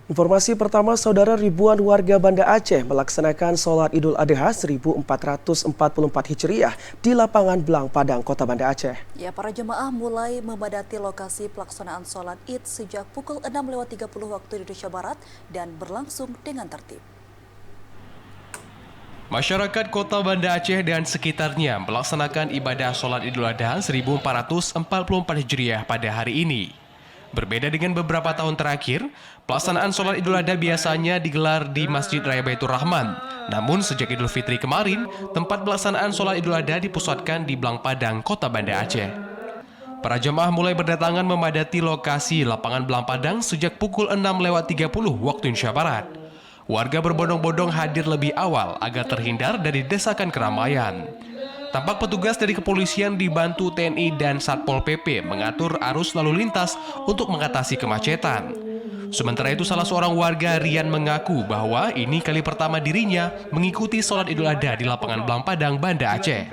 Informasi pertama, saudara, ribuan warga Banda Aceh melaksanakan sholat Idul Adha 1444 Hijriah di lapangan Blang Padang, Kota Banda Aceh. Ya, para jemaah mulai memadati lokasi pelaksanaan sholat Id sejak pukul 6.30 waktu Indonesia Barat dan berlangsung dengan tertib. Masyarakat Kota Banda Aceh dan sekitarnya melaksanakan ibadah sholat Idul Adha 1444 Hijriah pada hari ini. Berbeda dengan beberapa tahun terakhir, pelaksanaan sholat Idul Adha biasanya digelar di Masjid Raya Baitur Rahman. Namun sejak Idul Fitri kemarin, tempat pelaksanaan sholat Idul Adha dipusatkan di Blang Padang, Kota Banda Aceh. Para jemaah mulai berdatangan memadati lokasi lapangan Blang Padang sejak pukul 6.30 waktu Indonesia Barat. Warga berbondong-bondong hadir lebih awal agar terhindar dari desakan keramaian. Tampak petugas dari kepolisian dibantu TNI dan Satpol PP mengatur arus lalu lintas untuk mengatasi kemacetan. Sementara itu, salah seorang warga, Rian, mengaku bahwa ini kali pertama dirinya mengikuti sholat Idul Adha di lapangan Blang Padang, Banda Aceh.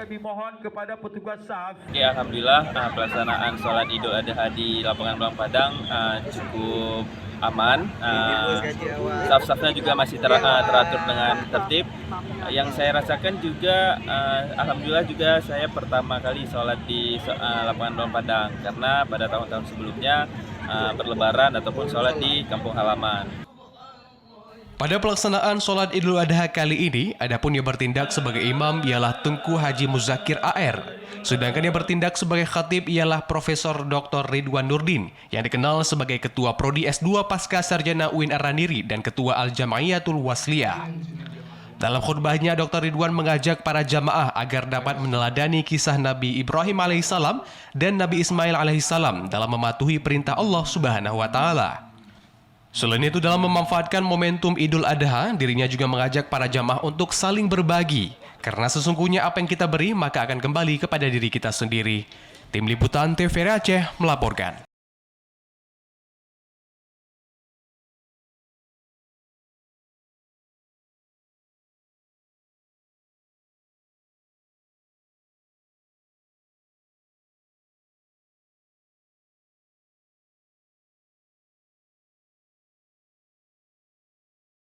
Ya, alhamdulillah pelaksanaan sholat Idul Adha di lapangan Blang Padang cukup aman. Staff-staffnya juga masih teratur dengan tertib. Yang saya rasakan juga, alhamdulillah juga saya pertama kali sholat di lapangan Blang Padang, karena pada tahun-tahun sebelumnya berlebaran ataupun sholat di kampung halaman. Pada pelaksanaan sholat Idul Adha kali ini, adapun yang bertindak sebagai imam ialah Tengku Haji Muzakir AR. Sedangkan yang bertindak sebagai khatib ialah Profesor Dr. Ridwan Nurdin, yang dikenal sebagai Ketua Prodi S2 Pasca Sarjana UIN Ar-Raniri dan Ketua Al-Jamaiyatul Wasliyah. Dalam khutbahnya, Dr. Ridwan mengajak para jamaah agar dapat meneladani kisah Nabi Ibrahim alaihissalam dan Nabi Ismail alaihissalam dalam mematuhi perintah Allah Subhanahu wa Ta'ala. Selain itu, dalam memanfaatkan momentum Idul Adha, dirinya juga mengajak para jamaah untuk saling berbagi. Karena sesungguhnya apa yang kita beri, maka akan kembali kepada diri kita sendiri. Tim Liputan TVRI Aceh melaporkan.